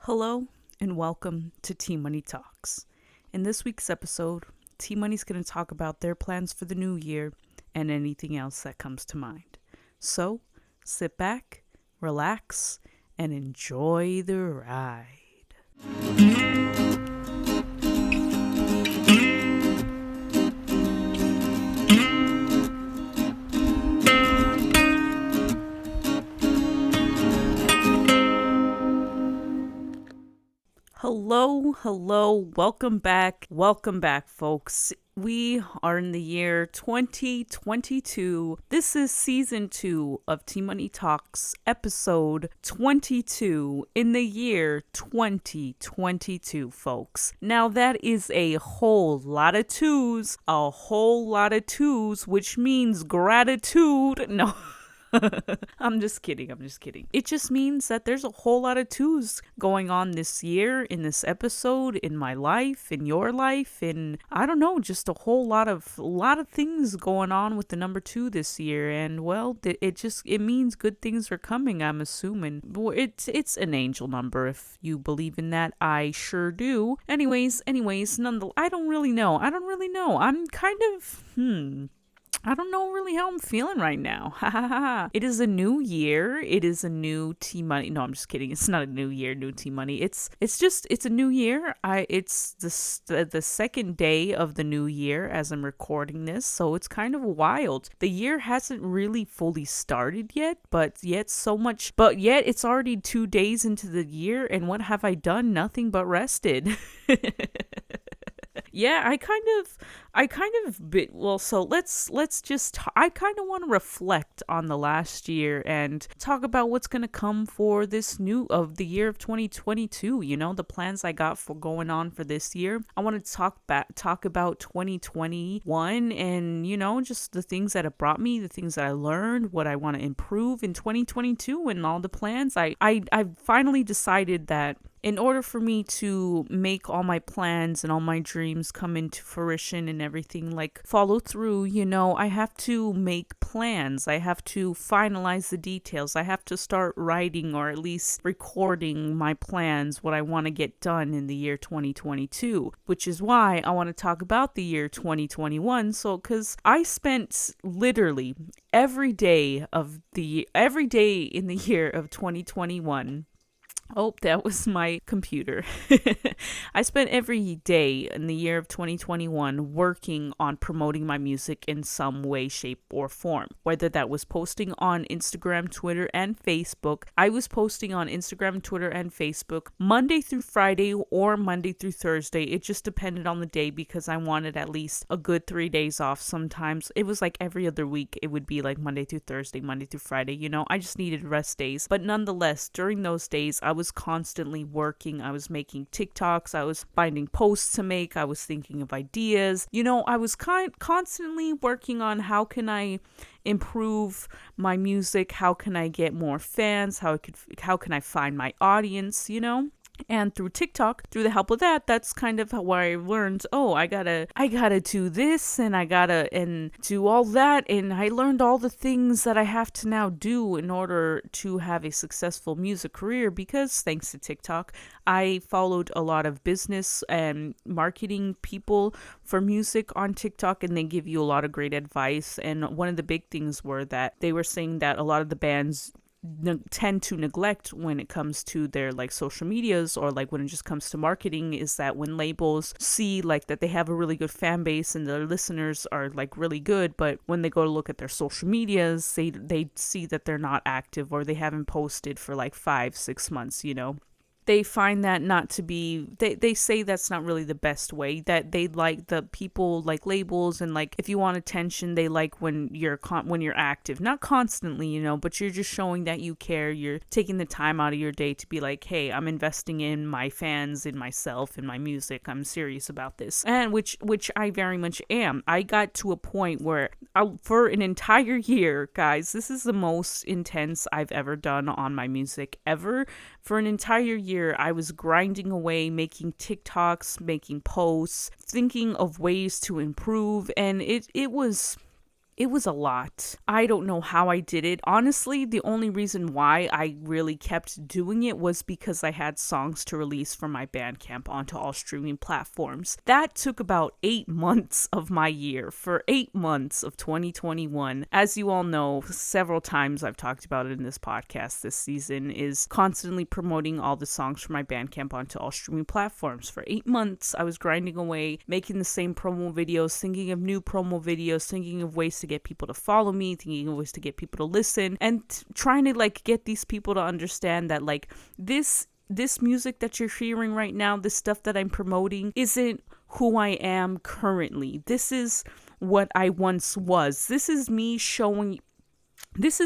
Hello and welcome to T Money Talks. In this week's episode, T Money's going to talk about their plans for the new year and anything else that comes to mind. So, sit back, relax, and enjoy the ride. Hello, welcome back, folks. We are in the year 2022. This is season 2 of T Money Talks, episode 22 in the year 2022, folks. Now that is a whole lot of twos, which means gratitude. No. I'm just kidding. It just means that there's a whole lot of twos going on this year, in this episode, in my life, in your life, and I don't know, just a whole lot of things going on with the number 2 this year. And well, it means good things are coming, I'm assuming. Well, it's an angel number if you believe in that. I sure do. Anyways, I don't really know. I'm kind of I don't know really how I'm feeling right now. It is a new year. It is a new T Money. No, I'm just kidding. It's not a new year, new T Money. It's a new year. It's the second day of the new year as I'm recording this, so it's kind of wild. The year hasn't really fully started yet, but yet it's already 2 days into the year, and what have I done? Nothing but rested. Yeah, I kind of so let's just I kind of want to reflect on the last year and talk about what's going to come for this the year of 2022, the plans I got for going on for this year. I want to talk about 2021 and just the things that have brought me, the things that I learned, what I want to improve in 2022 and all the plans. I finally decided that in order for me to make all my plans and all my dreams come into fruition and everything, like follow through, I have to make plans. I have to finalize the details. I have to start writing or at least recording my plans, what I want to get done in the year 2022, which is why I want to talk about the year 2021. So, because I spent literally every day in the year of 2021. Oh, that was my computer. I spent every day in the year of 2021 working on promoting my music in some way, shape, or form. Whether that was posting on Instagram, Twitter, and Facebook. I was posting on Instagram, Twitter, and Facebook Monday through Friday or Monday through Thursday. It just depended on the day because I wanted at least a good 3 days off. Sometimes it was like every other week. It would be like Monday through Thursday, Monday through Friday. I just needed rest days. But nonetheless, during those days, I was constantly working. I was making TikToks. I was finding posts to make. I was thinking of ideas. I was constantly working on how can I improve my music? How can I get more fans? How can I find my audience? And through TikTok, through the help of that, that's kind of how I learned, I gotta do this and I gotta do all that. And I learned all the things that I have to now do in order to have a successful music career because thanks to TikTok, I followed a lot of business and marketing people for music on TikTok, and they give you a lot of great advice. And one of the big things were that they were saying that a lot of the bands tend to neglect when it comes to their like social medias or like when it just comes to marketing is that when labels see like that they have a really good fan base and their listeners are like really good, but when they go to look at their social medias, they see that they're not active or they haven't posted for like 5-6 months, they find that not to be, they say that's not really the best way, that they like the people like labels and like if you want attention, they like when you're active, not constantly, but you're just showing that you care, you're taking the time out of your day to be like, hey, I'm investing in my fans, in myself, in my music, I'm serious about this, and which I very much am. I got to a point where for an entire year, guys, this is the most intense I've ever done on my music ever. For an entire year, I was grinding away, making TikToks, making posts, thinking of ways to improve, and it was It was a lot. I don't know how I did it. Honestly, the only reason why I really kept doing it was because I had songs to release from my Bandcamp onto all streaming platforms. That took about 8 months of my year. For 8 months of 2021, as you all know, several times I've talked about it in this podcast this season, is constantly promoting all the songs from my Bandcamp onto all streaming platforms. For 8 months, I was grinding away, making the same promo videos, thinking of new promo videos, thinking of ways to get people to follow me, thinking of ways to get people to listen, and trying to like get these people to understand that like this music that you're hearing right now, this stuff that I'm promoting, isn't who I am currently. This is what I once was. This is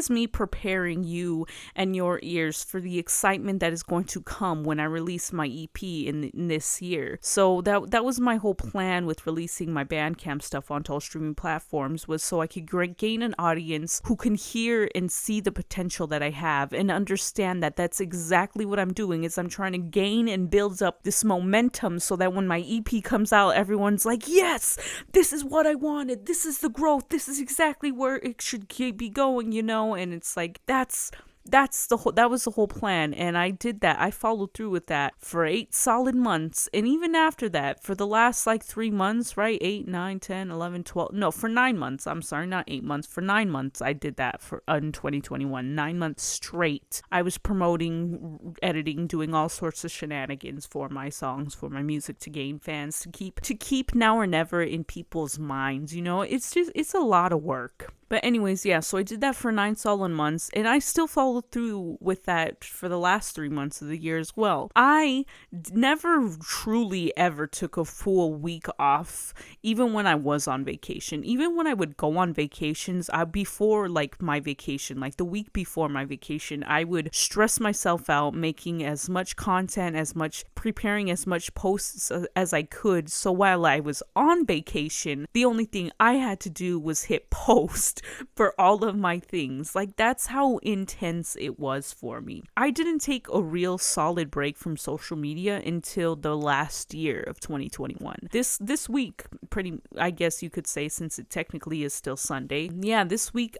me preparing you and your ears for the excitement that is going to come when I release my EP in this year. So that was my whole plan with releasing my Bandcamp stuff onto all streaming platforms, was so I could gain an audience who can hear and see the potential that I have and understand that that's exactly what I'm doing. Is I'm trying to gain and build up this momentum so that when my EP comes out, everyone's like, yes, this is what I wanted. This is the growth. This is exactly where it should be going, and it's like that was the whole plan, and I did that. I followed through with that for 8 solid months, and even after that, for the last like 3 months, right? 8, 9, 10, 11, 12, no, for 9 months, I'm sorry, not 8 months, for 9 months, I did that in 2021, 9 months straight. I was promoting, editing, doing all sorts of shenanigans for my songs, for my music, to gain fans, to keep Now or Never in people's minds, it's a lot of work. But anyways, yeah, so I did that for 9 solid months, and I still followed through with that for the last 3 months of the year as well. I never truly ever took a full week off, even when I was on vacation. Even when I would go on vacations, before like my vacation, like the week before my vacation, I would stress myself out making as much content, preparing as much posts as I could. So while I was on vacation, the only thing I had to do was hit post for all of my things. Like, that's how intense it was for me. I didn't take a real solid break from social media until the last year of 2021. This week, I guess you could say, since it technically is still Sunday. Yeah, this week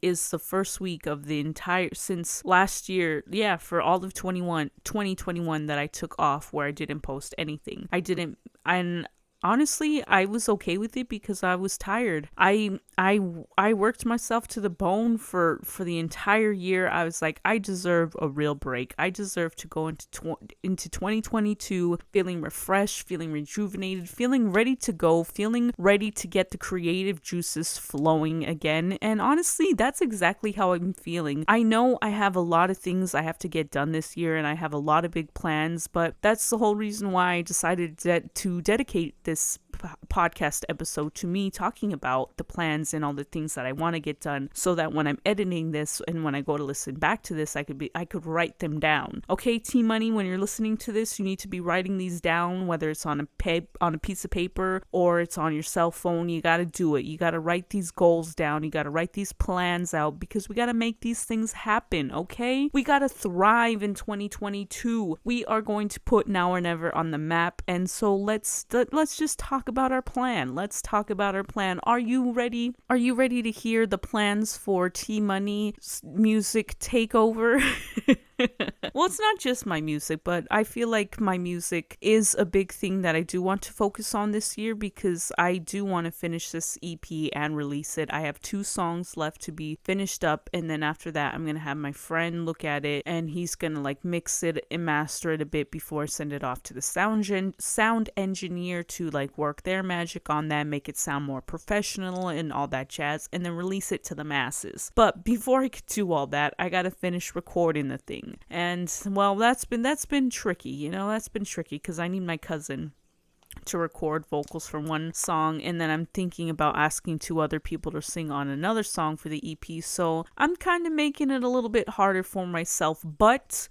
is the first week of the entire, since last year, for all of 2021 that I took off, where I didn't post anything. And honestly, I was okay with it because I was tired. I worked myself to the bone for the entire year. I was like, I deserve a real break. I deserve to go into 2022 feeling refreshed, feeling rejuvenated, feeling ready to go, feeling ready to get the creative juices flowing again. And honestly, that's exactly how I'm feeling. I know I have a lot of things I have to get done this year, and I have a lot of big plans, but that's the whole reason why I decided to dedicate this podcast episode to me talking about the plans and all the things that I want to get done, so that when I'm editing this and when I go to listen back to this, I could write them down. Okay, T Money, when you're listening to this, you need to be writing these down, whether it's on a piece of paper or it's on your cell phone. You got to do it. You got to write these goals down. You got to write these plans out, because we got to make these things happen. Okay, we got to thrive in 2022. We are going to put Now or Never on the map, and so let's just talk about our plan. Let's talk about our plan. Are you ready? Are you ready to hear the plans for T Money's music takeover? Well, it's not just my music, but I feel like my music is a big thing that I do want to focus on this year, because I do want to finish this EP and release it. I have 2 songs left to be finished up, and then after that, I'm going to have my friend look at it, and he's going to like mix it and master it a bit before I send it off to the sound engineer to like work their magic on that, make it sound more professional and all that jazz, and then release it to the masses. But before I could do all that, I got to finish recording the thing. And well, that's been tricky, that's been tricky, because I need my cousin to record vocals for one song, and then I'm thinking about asking 2 other people to sing on another song for the EP. So I'm kind of making it a little bit harder for myself, but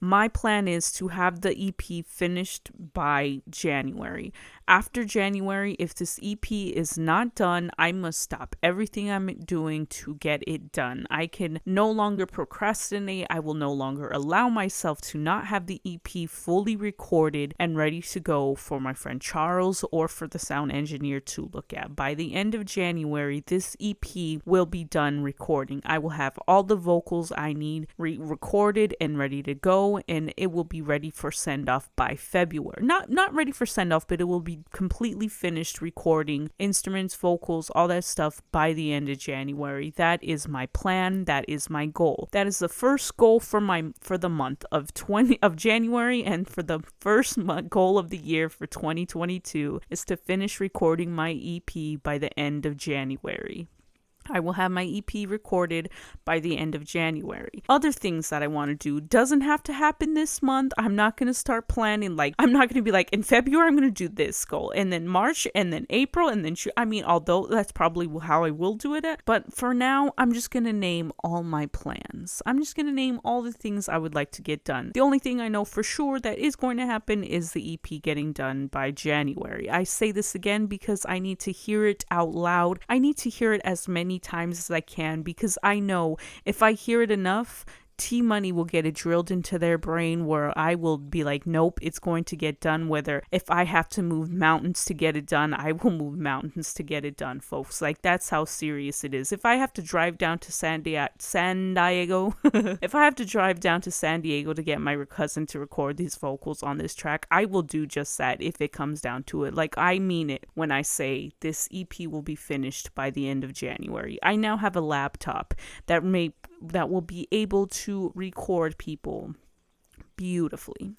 my plan is to have the EP finished by January. After January, if this EP is not done, I must stop everything I'm doing to get it done. I can no longer procrastinate. I will no longer allow myself to not have the EP fully recorded and ready to go for my friend Charles or for the sound engineer to look at. By the end of January, this EP will be done recording. I will have all the vocals I need recorded and ready to go, and it will be ready for send off by February. Not ready for send off, but it will be completely finished recording instruments, vocals, all that stuff by the end of January. That is my plan. That is my goal. That is the first goal for the month of January, and for the first goal of the year for 2022 is to finish recording my EP by the end of January. I will have my EP recorded by the end of January. Other things that I want to do doesn't have to happen this month. I'm not going to start planning, I'm not going to be like, in February, I'm going to do this goal, and then March, and then April, and then although that's probably how I will do it but for now, I'm just going to name all my plans. I'm just going to name all the things I would like to get done. The only thing I know for sure that is going to happen is the EP getting done by January. I say this again because I need to hear it out loud. I need to hear it as many times as I can, because I know if I hear it enough, T Money will get it drilled into their brain where I will be like, nope, it's going to get done. Whether if I have to move mountains to get it done, I will move mountains to get it done, folks. That's how serious it is. If I have to drive down to San Diego, if I have to drive down to San Diego to get my cousin to record these vocals on this track, I will do just that if it comes down to it. I mean it when I say this EP will be finished by the end of January. I now have a laptop that will be able to record people beautifully.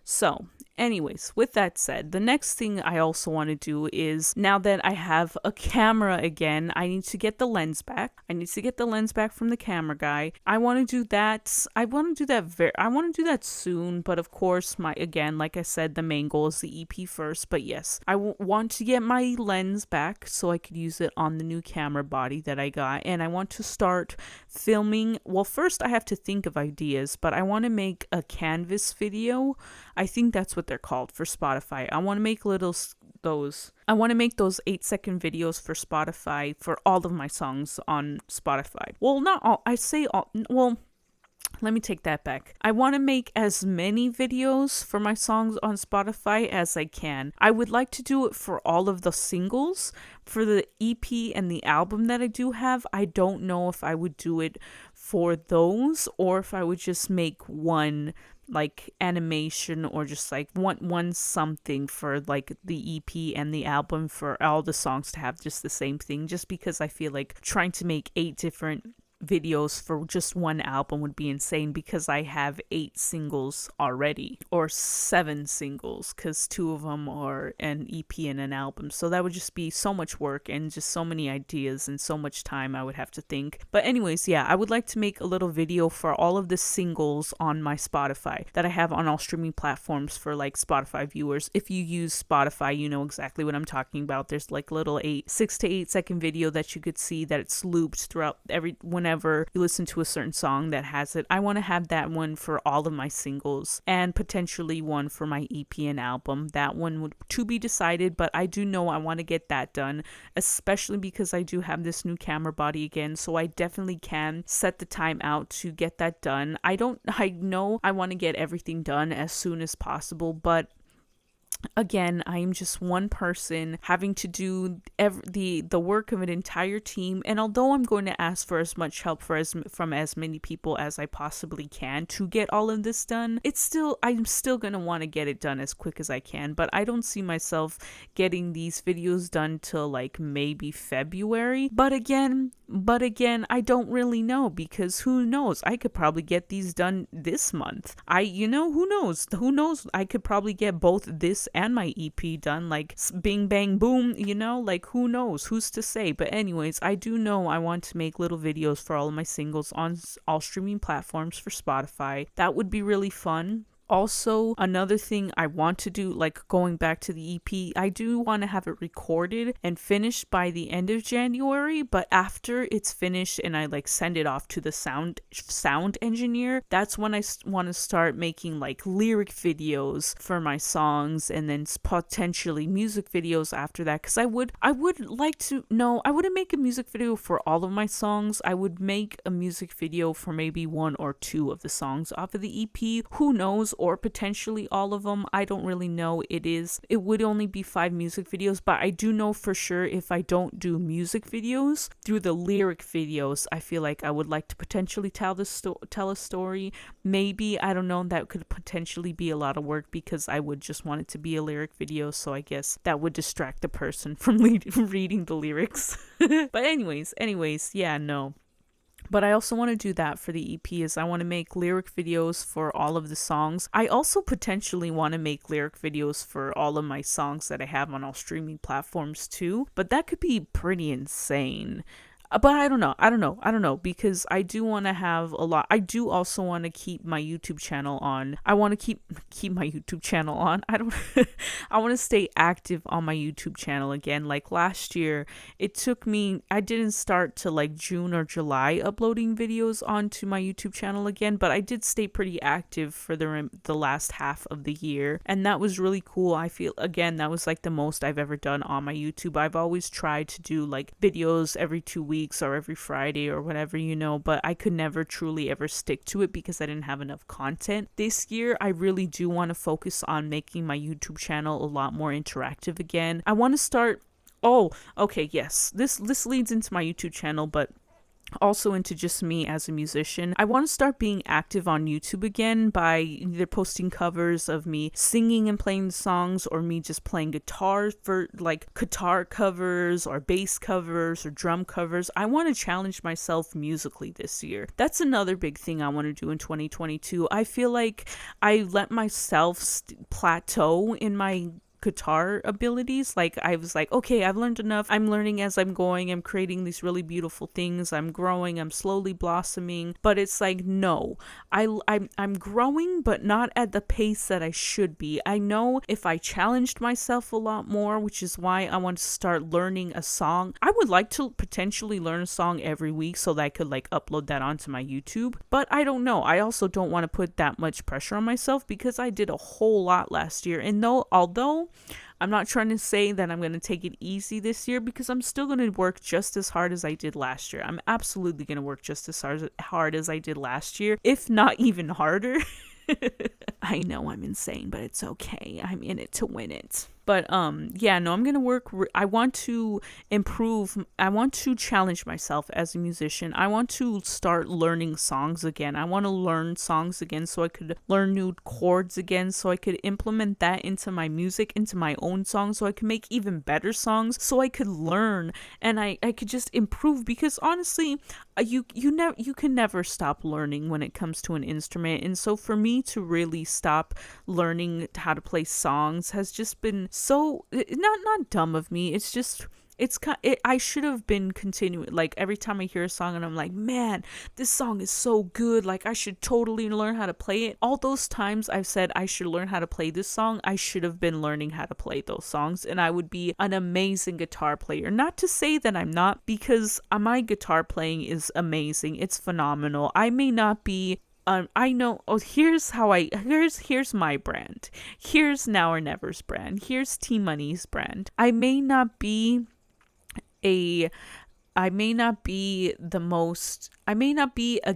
So, anyways, with that said, the next thing I also want to do is, now that I have a camera again, I need to get the lens back. I need to get the lens back from the camera guy. I want to do that. I want to do that soon, but of course, like I said, the main goal is the EP first. But yes, I want to get my lens back so I could use it on the new camera body that I got, and I want to start filming. Well, first I have to think of ideas, but I want to make a Canvas video. I think that's what they're called for Spotify. I want to make those 8-second videos for Spotify for all of my songs on Spotify. Well, not all. I say all. Well, let me take that back. I want to make as many videos for my songs on Spotify as I can. I would like to do it for all of the singles. For the EP and the album that I do have, I don't know if I would do it for those or if I would just make one animation or just one something for the EP and the album for all the songs to have just the same thing, just because I feel like trying to make 8 different videos for just one album would be insane, because I have 8 singles already, or 7 singles, because 2 of them are an EP and an album. So that would just be so much work and just so many ideas and so much time I would have to think. But anyways, yeah, I would like to make a little video for all of the singles on my Spotify that I have on all streaming platforms for Spotify viewers. If you use Spotify, you know exactly what I'm talking about. There's little 6 to 8 second video that you could see that it's looped throughout whenever you listen to a certain song that has it. I want to have that one for all of my singles, and potentially one for my EP and album. That one would to be decided, but I do know I want to get that done, especially because I do have this new camera body again, so I definitely can set the time out to get that done. I know I want to get everything done as soon as possible, but again, I am just one person having to do the work of an entire team, and although I'm going to ask for as much help from as many people as I possibly can to get all of this done, I'm still going to want to get it done as quick as I can. But I don't see myself getting these videos done till maybe February. But again, I don't really know, because who knows? I could probably get these done this month. Who knows? I could probably get both this and my EP done, bing bang boom, who knows? Who's to say? But anyways, I do know I want to make little videos for all of my singles on all streaming platforms for Spotify. That would be really fun. Also, another thing I want to do, like going back to the EP, I do want to have it recorded and finished by the end of January, but after it's finished and I like send it off to the sound engineer, that's when I want to start making like lyric videos for my songs, and then potentially music videos after that, cuz I would like to know, I wouldn't make a music video for all of my songs. I would make a music video for maybe one or two of the songs off of the EP. Who knows? Or potentially all of them. I don't really know. It would only be 5 music videos, but I do know for sure if I don't do music videos, through the lyric videos, I feel like I would like to potentially tell a story. Maybe, I don't know, that could potentially be a lot of work because I would just want it to be a lyric video, so I guess that would distract the person from reading the lyrics. But anyways, yeah, no. But I also want to do that for the EP, is I want to make lyric videos for all of the songs. I also potentially want to make lyric videos for all of my songs that I have on all streaming platforms too. But that could be pretty insane. But I don't know, because I do want to have a lot. I do also want to keep my YouTube channel on. I want to keep my YouTube channel on. I want to stay active on my YouTube channel again. Like last year, I didn't start till like June or July uploading videos onto my YouTube channel again, but I did stay pretty active for the last half of the year, and that was really cool. I feel, again, that was like the most I've ever done on my YouTube. I've always tried to do like videos every 2 weeks or every Friday or whatever, but I could never truly ever stick to it because I didn't have enough content. This year, I really do want to focus on making my YouTube channel a lot more interactive again. I want to start. Oh, okay, yes. This leads into my YouTube channel, but also into just me as a musician. I want to start being active on YouTube again by either posting covers of me singing and playing songs, or me just playing guitar for like guitar covers or bass covers or drum covers. I want to challenge myself musically this year. That's another big thing I want to do in 2022. I feel like I let myself plateau in my guitar abilities. Like I was like, okay, I've learned enough. I'm learning as I'm going. I'm creating these really beautiful things. I'm growing. I'm slowly blossoming. But it's like, no, I'm growing, but not at the pace that I should be. I know if I challenged myself a lot more, which is why I want to start learning a song. I would like to potentially learn a song every week so that I could like upload that onto my YouTube. But I don't know. I also don't want to put that much pressure on myself because I did a whole lot last year. And although I'm not trying to say that I'm going to take it easy this year, because I'm still going to work just as hard as I did last year. I'm absolutely going to work just as hard as I did last year, if not even harder. I know I'm insane, but it's okay. I'm in it to win it. But yeah, no, I'm gonna work. I want to improve. I want to challenge myself as a musician. I want to start learning songs again. I want to learn songs again so I could learn new chords again, so I could implement that into my music, into my own songs, so I could make even better songs, so I could learn and I could just improve. Because honestly, you can never stop learning when it comes to an instrument. And so for me to really stop learning how to play songs has just been so not dumb of me. It's just I should have been continuing. Like every time I hear a song and I'm like, man, this song is so good, like I should totally learn how to play it. All those times I've said I should learn how to play this song, I should have been learning how to play those songs, and I would be an amazing guitar player. Not to say that I'm not, because my guitar playing is amazing. It's phenomenal. I may not be I know. Oh, here's my brand. Here's Now or Never's brand. Here's T Money's brand. I may not be a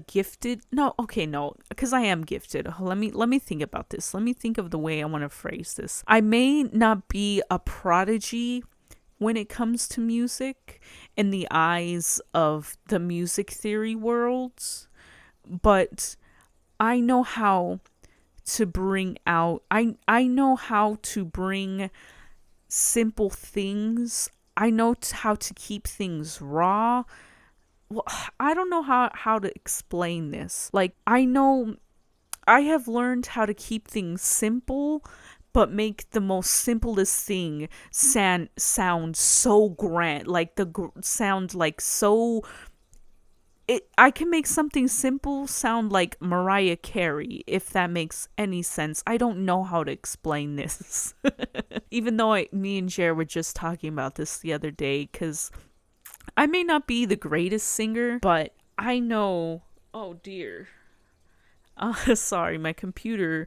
gifted. No, okay, no, because I am gifted. Let me think about this. Let me think of the way I want to phrase this. I may not be a prodigy when it comes to music in the eyes of the music theory worlds, but I know how to bring out, I know how to bring simple things. I know how to keep things raw. Well, I don't know how to explain this. Like, I know I have learned how to keep things simple, but make the most simplest thing sound so grand. Like sound like so I can make something simple sound like Mariah Carey, if that makes any sense. I don't know how to explain this. Even though me and Jer were just talking about this the other day, because I may not be the greatest singer, but I know. Oh dear. Sorry, my computer.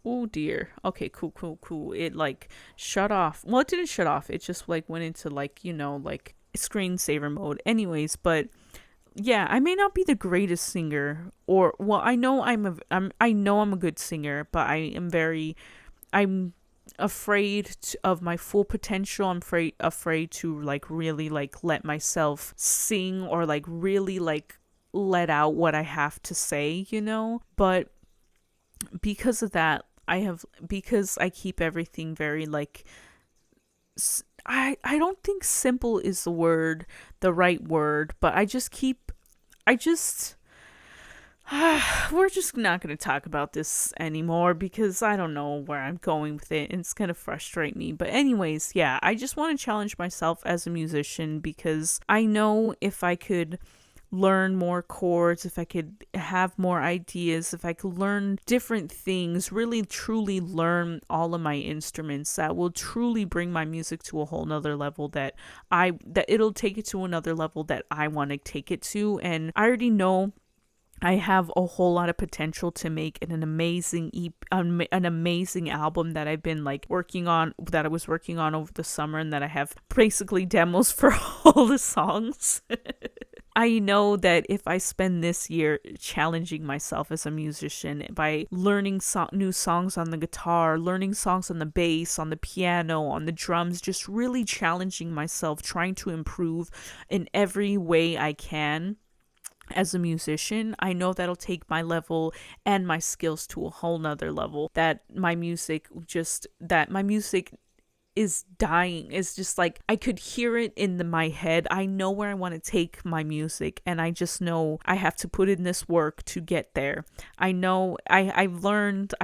Oh dear. Okay, cool. It like shut off. Well, it didn't shut off. It just like went into like, like screensaver mode. Anyways, but yeah, I may not be the greatest singer, or well, I know I know I'm a good singer, but I'm afraid of my full potential. I'm afraid to like really like let myself sing, or like really like let out what I have to say, But because of that, because I keep everything very like I don't think simple is the right word, but I just we're just not going to talk about this anymore, because I don't know where I'm going with it, and it's going to frustrate me. But anyways, yeah, I just want to challenge myself as a musician, because I know if I could learn more chords, if I could have more ideas, if I could learn different things, really truly learn all of my instruments, that will truly bring my music to a whole nother level, that it'll take it to another level that I want to take it to. And I already know I have a whole lot of potential to make an amazing an amazing album that I've been like working on, that I was working on over the summer, and that I have basically demos for all the songs. I know that if I spend this year challenging myself as a musician by learning new songs on the guitar, learning songs on the bass, on the piano, on the drums, just really challenging myself, trying to improve in every way I can as a musician, I know that'll take my level and my skills to a whole nother level. That my music is dying. It's just like I could hear it in my head. I know where I want to take my music, and I just know I have to put in this work to get there. I know I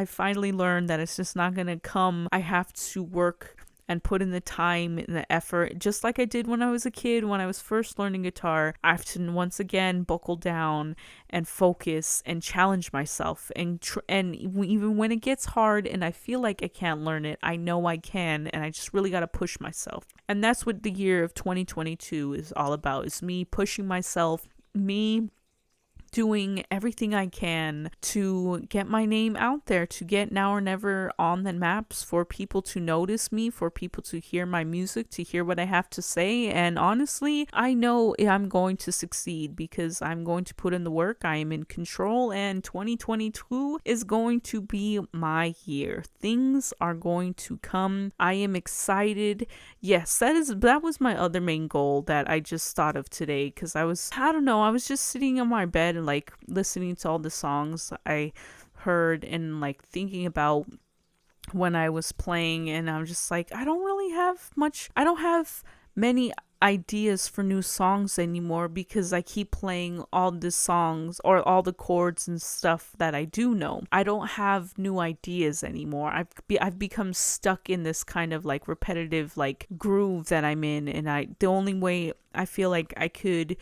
finally learned that it's just not gonna come. I have to work and put in the time and the effort, just like I did when I was a kid, when I was first learning guitar. I have to once again buckle down and focus and challenge myself. And even when it gets hard and I feel like I can't learn it, I know I can, and I just really got to push myself. And that's what the year of 2022 is all about, is me pushing myself, me doing everything I can to get my name out there, to get Now or Never on the maps, for people to notice me, for people to hear my music, to hear what I have to say. And honestly, I know I'm going to succeed, because I'm going to put in the work. I am in control, and 2022 is going to be my year. Things are going to come. I am excited. Yes, that was my other main goal that I just thought of today, because I was just sitting on my bed and like listening to all the songs I heard, and like thinking about when I was playing, and I'm just like, I don't have many ideas for new songs anymore, because I keep playing all the songs or all the chords and stuff that I do know. I don't have new ideas anymore. I've become stuck in this kind of like repetitive like groove that I'm in, and the only way I feel like I could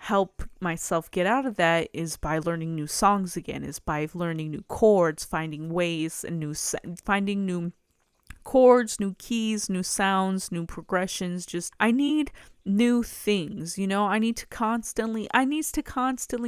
help myself get out of that is by learning new songs again, is by learning new chords, finding ways and finding new chords, new keys, new sounds, new progressions. Just I need new things, I need to constantly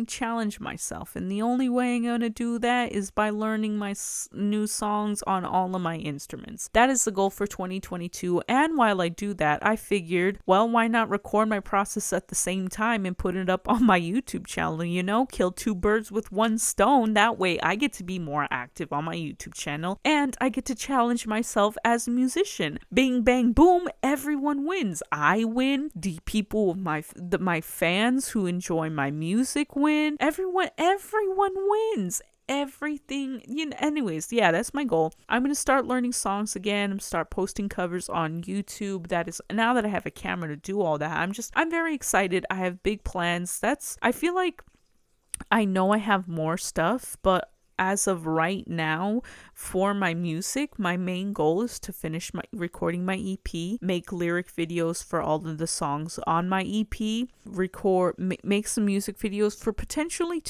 challenge myself, and the only way I'm gonna do that is by learning my new songs on all of my instruments. That is the goal for 2022. And while I do that, I figured, well, why not record my process at the same time and put it up on my YouTube channel? Kill two birds with one stone. That way I get to be more active on my YouTube channel, and I get to challenge myself as a musician. Bing bang boom, everyone wins. I win, the people, my fans who enjoy my music win. Everyone wins. Everything, anyways, yeah, that's my goal. I'm gonna start learning songs again. I'm start posting covers on YouTube. That is, now that I have a camera to do all that, I'm very excited. I have big plans. I feel like I know I have more stuff, but as of right now, for my music, my main goal is to finish recording my EP, make lyric videos for all of the songs on my EP, make some music videos for potentially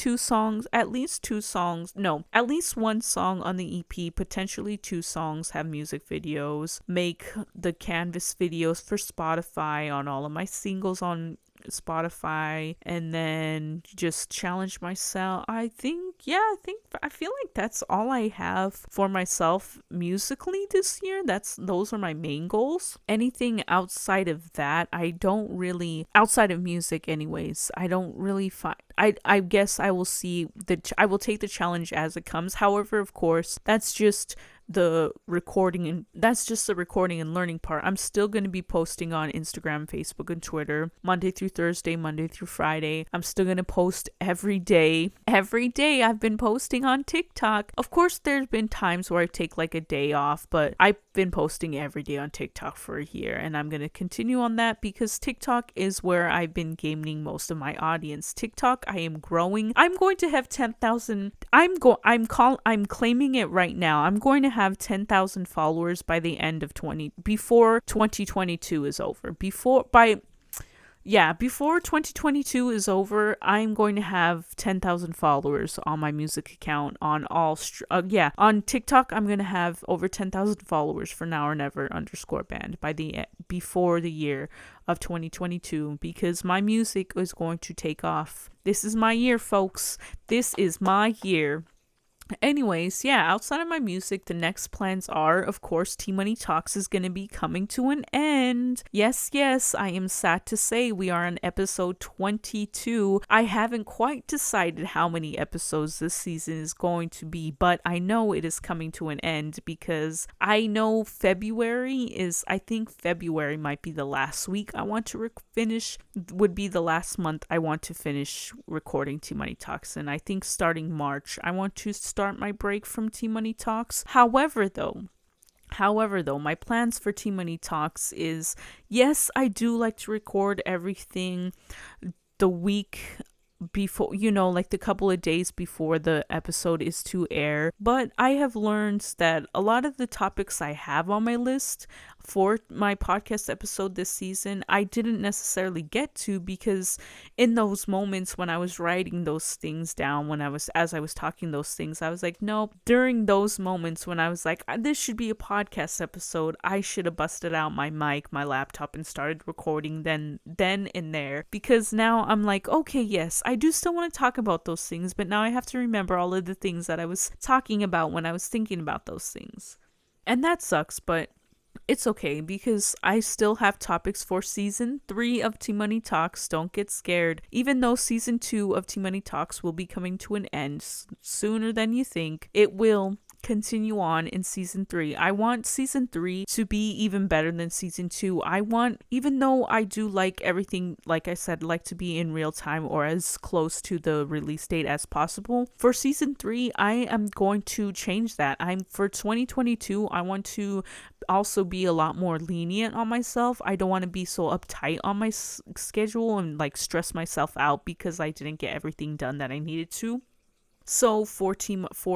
at least one song on the EP, potentially 2 songs have music videos, make the Canvas videos for Spotify on all of my singles on Spotify, and then just challenge myself. I feel like that's all I have for myself musically this year. Those are my main goals. Anything outside of that, outside of music anyways, I don't really find. I guess I will see I will take the challenge as it comes. However, of course, that's just the recording and learning part. I'm still going to be posting on Instagram, Facebook, and Twitter Monday through Thursday, Monday through Friday. I'm still going to post every day. I've been posting on TikTok. Of course, there's been times where I take like a day off, but I've been posting every day on TikTok for a year, and I'm going to continue on that because TikTok is where I've been gaining most of my audience. TikTok, I am growing. I'm going to have 10,000. I'm claiming it right now. I'm going to have 10,000 followers by the end of before 2022 is over. Before 2022 is over, I'm going to have 10,000 followers on my music account on on TikTok. I'm going to have over 10,000 followers for Now or Never _band before the year of 2022, because my music is going to take off. This is my year, folks. This is my year. Anyways, outside of my music, the next plans are, of course, T Money Talks is going to be coming to an end. Yes, I am sad to say we are on episode 22. I haven't quite decided how many episodes this season is going to be, but I know it is coming to an end because I know February might be the last week I want to would be the last month I want to finish recording T Money Talks, and I think starting March, I want to start my break from T Money Talks. However though, my plans for T Money Talks is, yes, I do like to record everything the week before, like the couple of days before the episode is to air. But I have learned that a lot of the topics I have on my list for my podcast episode this season, I didn't necessarily get to, because in those moments when I was writing those things down, as I was talking those things, I was like, nope. During those moments when I was like, this should be a podcast episode, I should have busted out my mic, my laptop, and started recording then and there, because now I'm like, okay, yes, I do still want to talk about those things, but now I have to remember all of the things that I was talking about when I was thinking about those things. And that sucks, but it's okay, because I still have topics for season 3 of T Money Talks. Don't get scared. Even though season 2 of T Money Talks will be coming to an end sooner than you think, it will continue on in season 3. I want season 3 to be even better than season 2. Even though I do like everything, like I said, like to be in real time or as close to the release date as possible, for season 3, I am going to change that. For 2022, I want to also be a lot more lenient on myself. I don't want to be so uptight on my schedule and like stress myself out because I didn't get everything done that I needed to. So for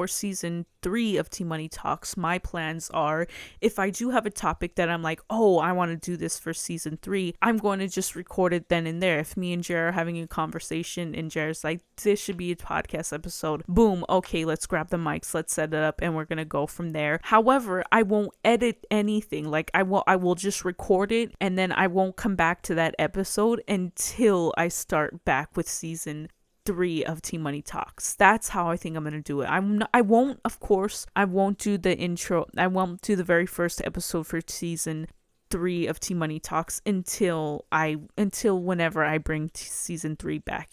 season 3 of T Money Talks, my plans are, if I do have a topic that I'm like, oh, I want to do this for season 3, I'm going to just record it then and there. If me and Jer are having a conversation and Jer's like, this should be a podcast episode, boom, okay, let's grab the mics, let's set it up, and we're going to go from there. However, I won't edit anything. Like I will just record it, and then I won't come back to that episode until I start back with season 3 of T Money Talks. That's how I think I'm gonna do it. I won't do the intro. I won't do the very first episode for season 3 of T Money Talks until whenever I bring season 3 back,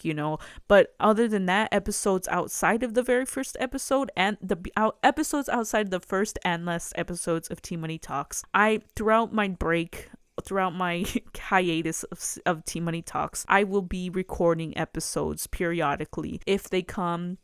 But other than that, episodes outside of the very first episode and episodes outside the first and last episodes of T Money Talks, throughout my hiatus of T Money Talks, I will be recording episodes periodically. If they come,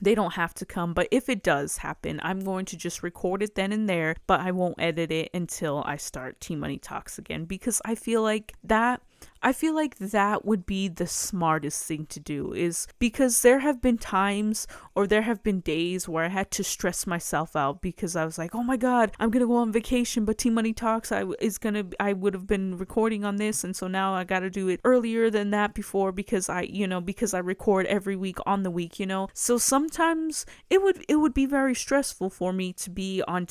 they don't have to come, but if it does happen, I'm going to just record it then and there, but I won't edit it until I start T Money Talks again, because I feel like that I feel like that would be the smartest thing to do, is because there have been times or there have been days where I had to stress myself out because I was like, oh my God, I'm going to go on vacation, but T Money Talks I would have been recording on this. And so now I got to do it earlier than that before because I record every week on the week, So sometimes it would be very stressful for me to be on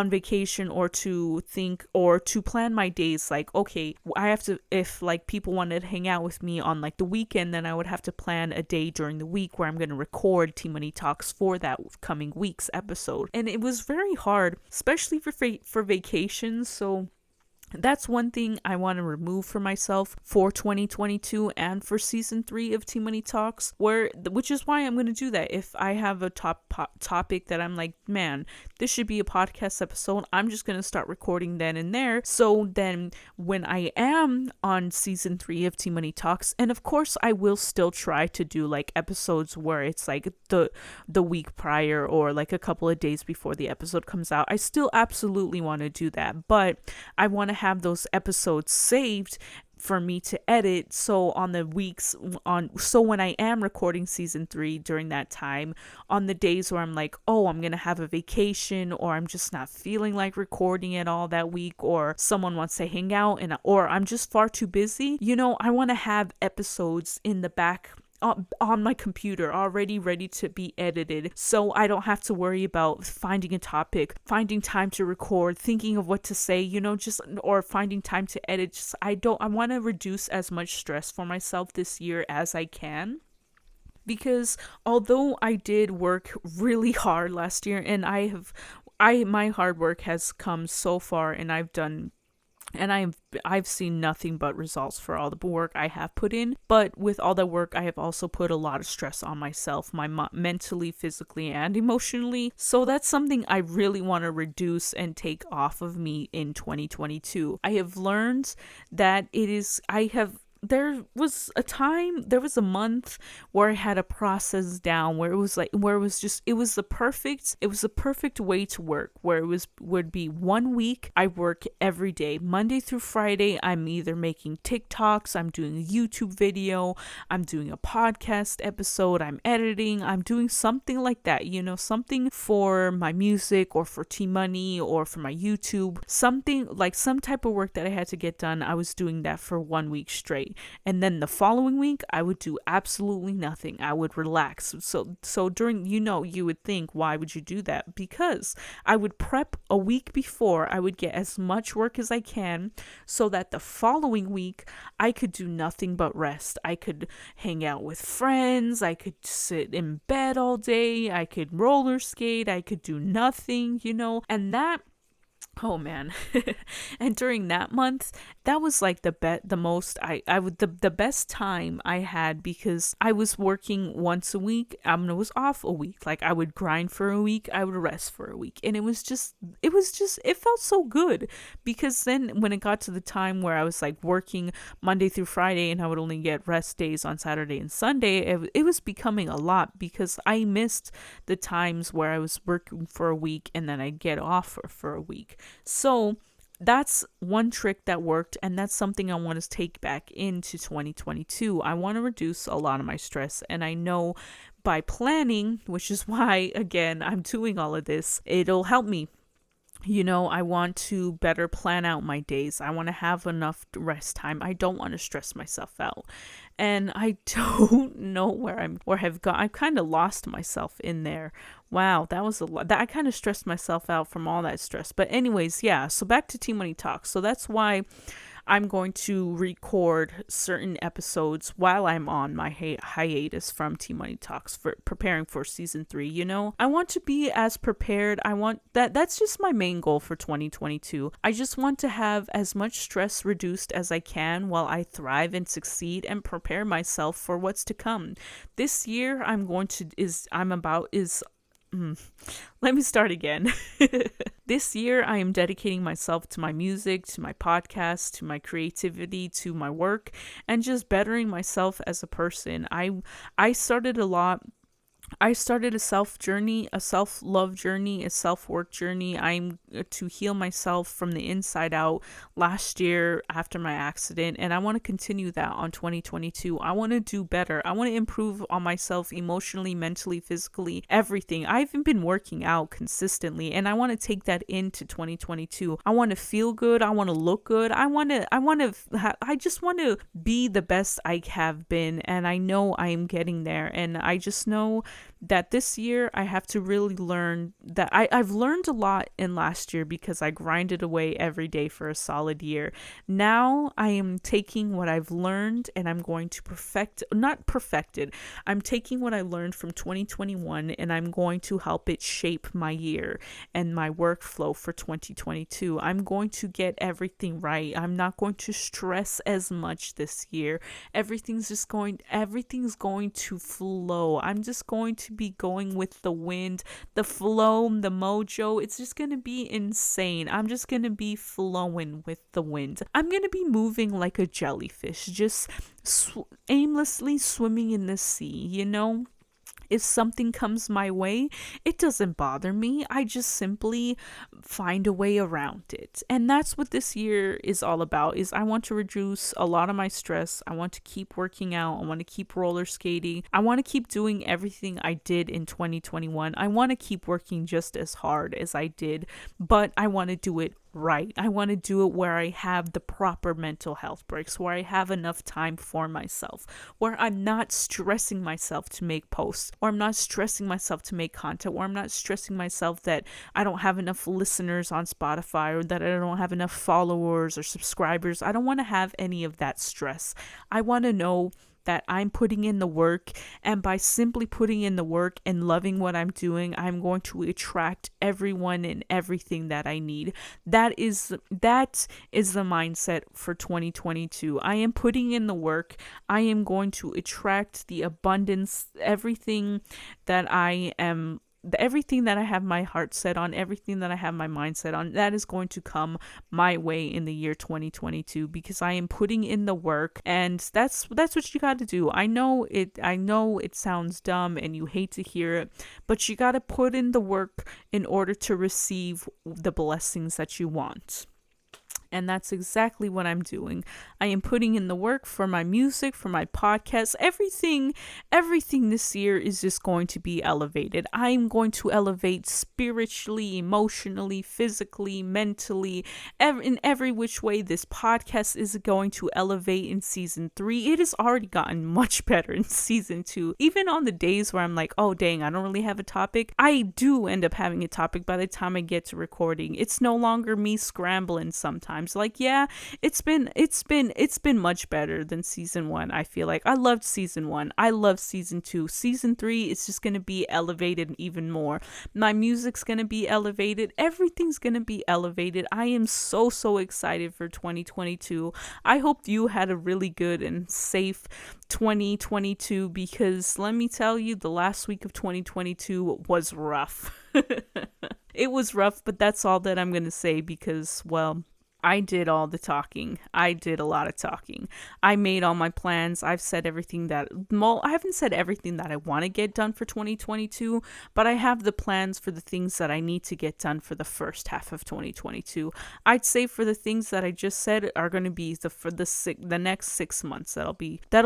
vacation, or to think or to plan my days. Like, okay, I have to, if like people wanted to hang out with me on like the weekend, then I would have to plan a day during the week where I'm going to record T Money Talks for that coming week's episode. And it was very hard, especially for vacations. So that's one thing I want to remove for myself for 2022 and for season 3 of T Money Talks, which is why I'm going to do that. If I have a topic that I'm like, man, this should be a podcast episode, I'm just going to start recording then and there. So then when I am on season 3 of T Money Talks, and of course I will still try to do like episodes where it's like the week prior or like a couple of days before the episode comes out. I still absolutely want to do that, but I want to have those episodes saved for me to edit, so when I am recording season 3 during that time, on the days where I'm like, oh, I'm gonna have a vacation, or I'm just not feeling like recording at all that week, or someone wants to hang out, or I'm just far too busy, I want to have episodes in the back on my computer already ready to be edited, so I don't have to worry about finding a topic, finding time to record, thinking of what to say, or finding time to edit. I want to reduce as much stress for myself this year as I can. Because although I did work really hard last year, and my hard work has come so far, and I've seen nothing but results for all the work I have put in. But with all that work, I have also put a lot of stress on myself, mentally, physically, and emotionally. So that's something I really want to reduce and take off of me in 2022. I have learned that there was a month where I had a process down where it was the perfect way to work, where would be 1 week I work every day, Monday through Friday. I'm either making TikToks, I'm doing a YouTube video, I'm doing a podcast episode, I'm editing, I'm doing something like that, something for my music or for T-Money or for my YouTube, something like some type of work that I had to get done. I was doing that for 1 week straight. And then the following week, I would do absolutely nothing. I would relax. So during, you would think, why would you do that? Because I would prep a week before. I would get as much work as I can so that the following week, I could do nothing but rest. I could hang out with friends. I could sit in bed all day. I could roller skate. I could do nothing, and that, oh man. And during that month, that was like the best time I had, because I was working once a week. I was off a week. Like, I would grind for a week, I would rest for a week. And it felt so good, because then when it got to the time where I was like working Monday through Friday and I would only get rest days on Saturday and Sunday, it was becoming a lot, because I missed the times where I was working for a week and then I'd get off for a week. So that's one trick that worked, and that's something I want to take back into 2022. I want to reduce a lot of my stress, and I know by planning, which is why, again, I'm doing all of this, it'll help me. I want to better plan out my days. I want to have enough rest time. I don't want to stress myself out. And I don't know where I've gone. I've kind of lost myself in there. Wow, that was a lot. I kind of stressed myself out from all that stress. But anyways, yeah, so back to T Money Talks. So that's why I'm going to record certain episodes while I'm on my hiatus from T Money Talks, for preparing for season 3. I want to be as prepared. That's just my main goal for 2022. I just want to have as much stress reduced as I can while I thrive and succeed and prepare myself for what's to come. This year let me start again. This year, I am dedicating myself to my music, to my podcast, to my creativity, to my work, and just bettering myself as a person. I started a lot I started a self-love journey, a self-work journey. I'm to heal myself from the inside out last year after my accident, and I want to continue that on 2022. I want to do better. I want to improve on myself emotionally, mentally, physically, everything. I've been working out consistently, and I want to take that into 2022. I want to feel good. I want to look good. I just want to be the best I have been, and I know I am getting there. And I just know that this year I have to really learn that I've learned a lot in last year because I grinded away every day for a solid year. Now I am taking what I've learned and I'm going to not perfected. I'm taking what I learned from 2021 and I'm going to help it shape my year and my workflow for 2022. I'm going to get everything right. I'm not going to stress as much this year. Everything's going to flow. I'm just going to be going with the wind, the flow, the mojo. It's just going to be insane. I'm just going to be flowing with the wind. I'm going to be moving like a jellyfish, just aimlessly swimming in the sea, you know? If something comes my way, it doesn't bother me. I just simply find a way around it. And that's what this year is all about. Is I want to reduce a lot of my stress. I want to keep working out. I want to keep roller skating. I want to keep doing everything I did in 2021. I want to keep working just as hard as I did, but I want to do it right. I want to do it where I have the proper mental health breaks, where I have enough time for myself, where I'm not stressing myself to make posts, or I'm not stressing myself to make content, or I'm not stressing myself that I don't have enough listeners on Spotify or that I don't have enough followers or subscribers. I don't want to have any of that stress. I want to know that I'm putting in the work, and by simply putting in the work and loving what I'm doing, I'm going to attract everyone and everything that I need. That is the mindset for 2022. I am putting in the work. I am going to attract the abundance, everything that I have my heart set on, everything that I have my mind set on, that is going to come my way in the year 2022 because I am putting in the work, and that's what you got to do. I know it sounds dumb and you hate to hear it, but you got to put in the work in order to receive the blessings that you want. And that's exactly what I'm doing. I am putting in the work for my music, for my podcast. Everything this year is just going to be elevated. I'm going to elevate spiritually, emotionally, physically, mentally, in every which way. This podcast is going to elevate in season 3. It has already gotten much better in season 2. Even on the days where I'm like, oh dang, I don't really have a topic, I do end up having a topic by the time I get to recording. It's no longer me scrambling sometimes. Like, yeah, it's been much better than season 1. I feel like I loved season 1. I love season 2. Season 3 is just going to be elevated even more. My music's going to be elevated. Everything's going to be elevated. I am so excited for 2022. I hope you had a really good and safe 2022 because let me tell you, the last week of 2022 was rough. It was rough, but that's all that I'm going to say because, well, I did all the talking. I did a lot of talking. I made all my plans. I've said everything that, well, I haven't said everything that I want to get done for 2022, but I have the plans for the things that I need to get done for the first half of 2022. I'd say for the things that I just said are going to be the next 6 months. That'll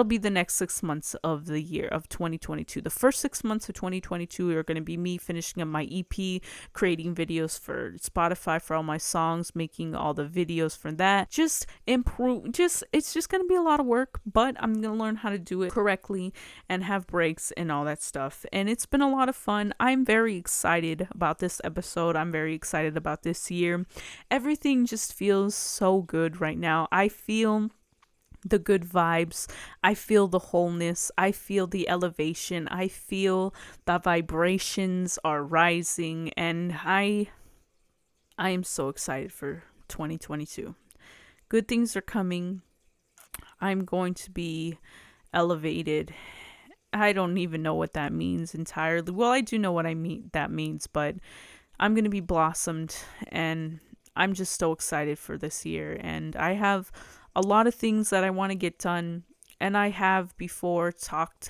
be the next 6 months of the year of 2022. The first 6 months of 2022 are going to be me finishing up my EP, creating videos for Spotify for all my songs, making all the videos for that. It's just going to be a lot of work, but I'm going to learn how to do it correctly and have breaks and all that stuff. And it's been a lot of fun. I'm very excited about this episode. I'm very excited about this year. Everything just feels so good right now. I feel the good vibes. I feel the wholeness. I feel the elevation. I feel the vibrations are rising, and I am so excited for 2022. Good things are coming. I'm going to be elevated. I don't even know what that means entirely. Well, I do know what that means, but I'm going to be blossomed, and I'm just so excited for this year. And I have a lot of things that I want to get done, and I have before talked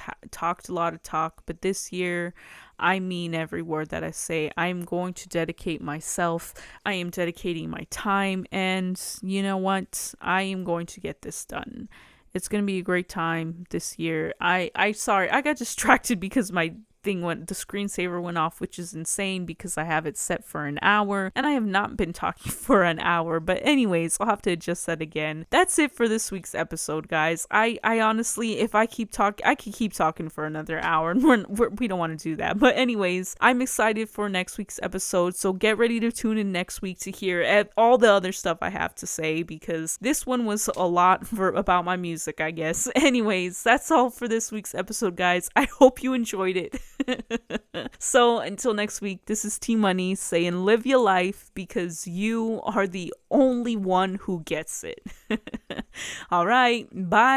a lot of talk, but this year I mean every word that I say. I'm going to dedicate myself. I am dedicating my time, and you know what? I am going to get this done. It's going to be a great time this year. Sorry, I got distracted because the screensaver went off, which is insane because I have it set for an hour and I have not been talking for an hour. But anyways, I'll have to adjust that again. That's it for this week's episode, guys. I honestly, if I keep talking, I could keep talking for another hour, and we don't want to do that. But anyways, I'm excited for next week's episode, so get ready to tune in next week to hear all the other stuff I have to say, because this one was a lot about my music, I guess. Anyways, that's all for this week's episode, guys. I hope you enjoyed it. So until next week, this is T Money saying live your life because you are the only one who gets it. All right, bye.